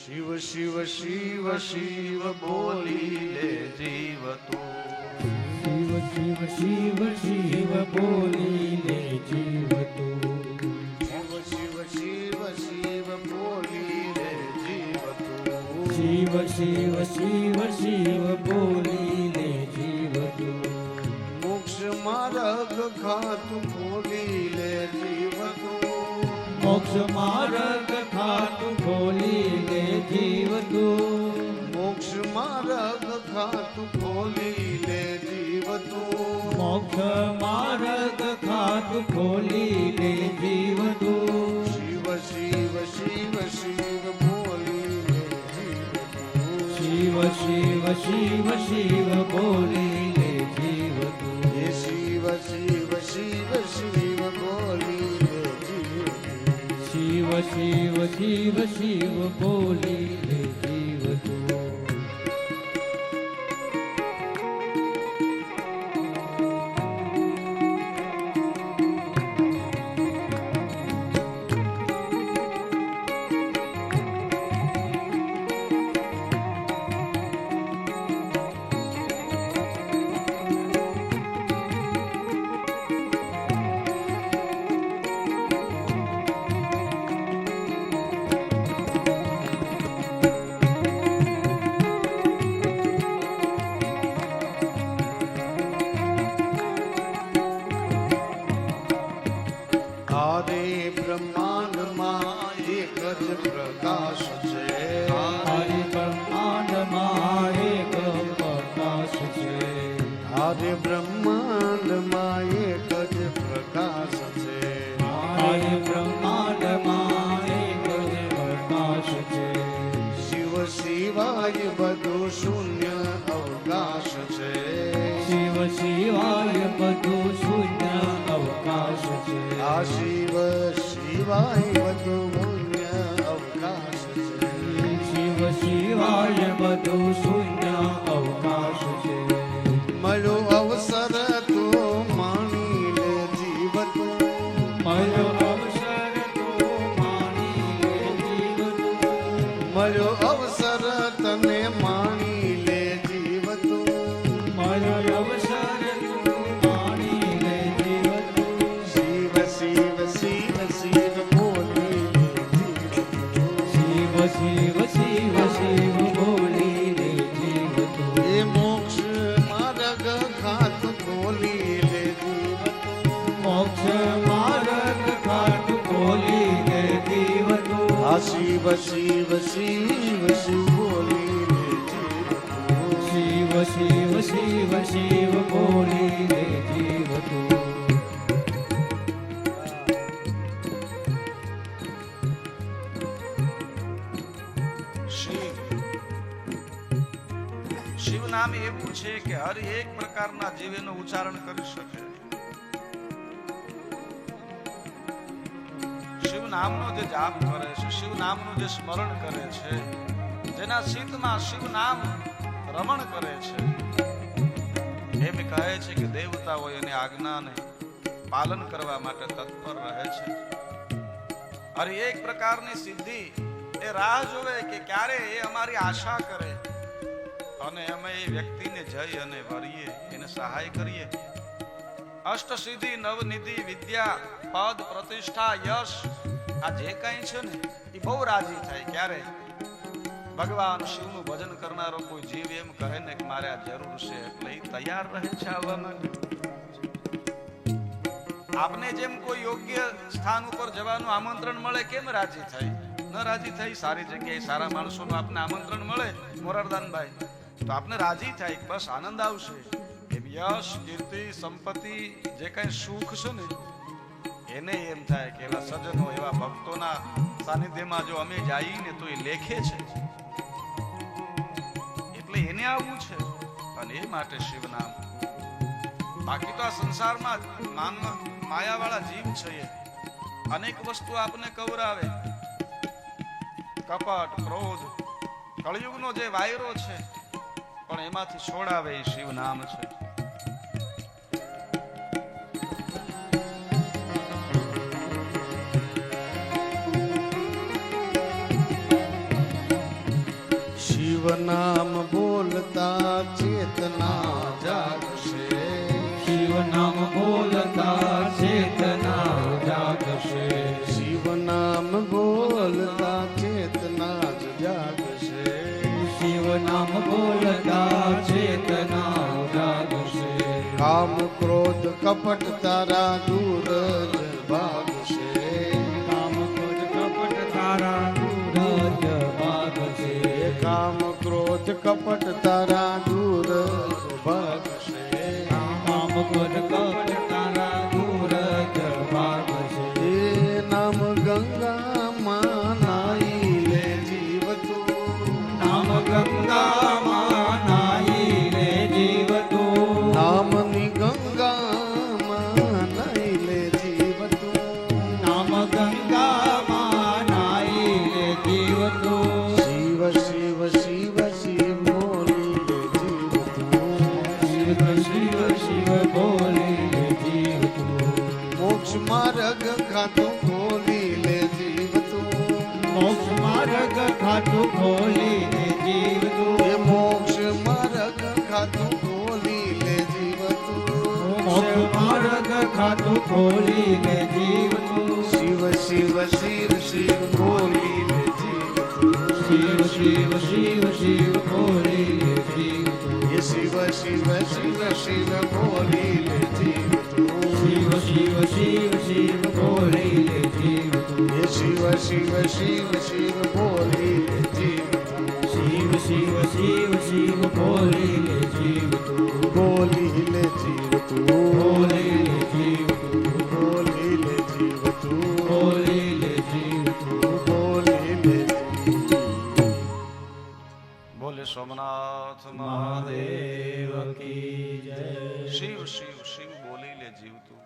શિવ શિવ શિવ શિવ બોલી લે જીવ તું, શિવ શિવ શિવ શિવ બોલી લે જીવ તું, શિવ શિવ શિવ બોલી લે જીવ તું, શિવ શિવ શિવ શિવ બોલી લે જીવ તું, મોક્ષ માર્ગ ખાતું ખોલી લે જીવ તું, મોક્ષ માર્ગ ખાતું ખોલી લે જીવ તું, મોક્ષ માર્ગ ખાતું ખોલી લે જીવ તું, મોક્ષ માર્ગ ખાતું ખોલી લે જીવ તું, શિવ શિવ શિવ શિવ બોલી લે જીવ તું, શિવ શિવ શિવ શિવ બોલી લે જીવ તું, હે શિવ શિવ શિવ શિવ બોલી લે જીવ તું, શિવ શિવ શિવ શિવ બોલી લે જીવ તું. આરે બ્રહ્માંડમાં એક જ પ્રકાશ છે, હરિ બ્રહ્માંડમાં એક પ્રકાશ છે, આરે બ્રહ્માંડમાં એક જ પ્રકાશ છે, હરિ બ્રહ્માંડમાં એક જ પ્રકાશ છે, શિવ સિવાય બધું શૂન્ય અવકાશ છે, શિવ સિવાય બધું શૂન્ય અવકાશ છે, આ શિવ સિવાય બધું શૂન્ય અવકાશ છે, શિવ સિવાય બધું શૂન્ય અવકાશ છે, મળ્યો અવસર તો માણી લે જીવ તું, મળ્યો અવસર તો માણી લે જીવ તું, મળ્યો અવસર તને માણી લે જીવ તું, મળ્યો અવસર તું માણી લે જીવ તું, શિવ શિવ શિવ શિવ બોલી લે જીવ તું, શિવ શિવ શિવ શિવ બોલી લે જીવ તું, એ મોક્ષ માર્ગ ખાત ખોલી લે જીવ તું, મોક્ષ માર્ગ ખાટ ખોલી લે જીવ તું, આ શિવ શિવ શિવ શિવ બોલી લે જીવ તું, શિવ શિવ શિવ શિવ બોલી લે જીવ તું. શિવ શિવ નામ એવું છે કે હર એક પ્રકારના જીવ એનું ઉચ્ચારણ કરી શકે. શિવ નામનો જે જાપ કરે છે, શિવ નામનું જે સ્મરણ કરે છે, જેના ચિત્તમાં શિવ નામ રમણ કરે છે, એમ કહે છે કે દેવતાઓ એની આજ્ઞાને પાલન કરવા માટે તત્પર રહે છે. હર એક પ્રકારની સિદ્ધિ એ રાહ જોવે કે ક્યારે એ અમારી આશા કરે અને અમે એ વ્યક્તિને જઈ અને વરીએ, એને સહાય કરીએ. અષ્ટ સિદ્ધિ, નવનિધિ, વિદ્યા, પદ, પ્રતિષ્ઠા, યશ, આ જે કંઈ છે ને એ બહુ રાજી થાય ક્યારે ભગવાન શિવનું ભજન કરનારો કોઈ જીવ એમ કહે ને કે મારે આ જરૂર છે, એટલે એ તૈયાર રહે છે આવવા માટે. આપને જેમ કોઈ યોગ્ય સ્થાન ઉપર જવાનું આમંત્રણ મળે કેમ રાજી થાય? ન રાજી થાય? સારી જગ્યાએ સારા માણસોનું આપને આમંત્રણ મળે મોરારદાનભાઈ તો આપને રાજી થાય કે બસ આનંદ આવશે. એમ યશ, કીર્તિ, સંપત્તિ, જે કઈ સુખ છે ને એને એમ થાય કે એવા સજ્જનો, એવા ભક્તોના સાનિધ્યમાં જો અમે જઈએ તો એ લેખે છે, એટલે એને આવવું છે અને એ માટે શિવ નામ. બાકી તો આ સંસારમાં માયાવાળા જીવ છે, અનેક વસ્તુ આપને કવરાવે, કપટ, ક્રોધ, કળયુગનો જે વાયરો છે, પણ એમાંથી છોડાવે એ શિવ નામ છે. નામ બોલતા ચેતના જાગશે શિવ નામ બોલતા ચેતના જાગશે શિવ નામ બોલતા ચેતના જ જાગશે શિવ નામ બોલતા ચેતના જાગશે કામ ક્રોધ કપટ તારા દૂર જ ભાગશે કામ ક્રોધ કપટ તારા દૂર જ ભાગશે કામ ક્રોધ કપટ તારા દૂર જ ભાગશે કામ ક્રોધ કપટ તારા દૂર જ ભાગશે એ નામ ગંગામાં નાઈ લે જીવ તું નામ ગંગામાં નાઈ લે જીવ તું નામની ગંગામાં નાઈ લે જીવ તું નામ ગંગામાં નાઈ લે જીવ તું શિવ શિવ શિવ શિવ બોલી લે જીવ તું શિવ શિવ શિવ બોલી લે જીવ તું મોક્ષ માર્ગ ખાતું ખોલી લે જીવ તું મોક્ષ માર્ગ ખાતું ખોલી લે જીવ તું એ મોક્ષ માર્ગ ખાતું ખોલી લે જીવ તું મોક્ષ માર્ગ ખાતું ખોલી લે જીવ તું શિવ શિવ શિવ શિવ બોલી લે જીવ તું શિવ શિવ શિવ શિવ બોલી લે જીવ તું એ શિવ શિવ શિવ શિવ બોલી લે જીવ તું શિવ શિવ શિવ શિવ બોલી લે જીવ તું એ શિવ શિવ શિવ શિવ બોલી લે જીવ તું શિવ શિવ શિવ શિવ બોલી લે જીવ તું બોલી લે જીવ તું બોલી લે જીવ તું બોલી લે જીવ તું બોલી લે જીવ તું બોલી લે જીવ બોલે સોમનાથ મહાદેવ મહાદેવ કી જય શિવ શિવ શિવ બોલી લે જીવ તું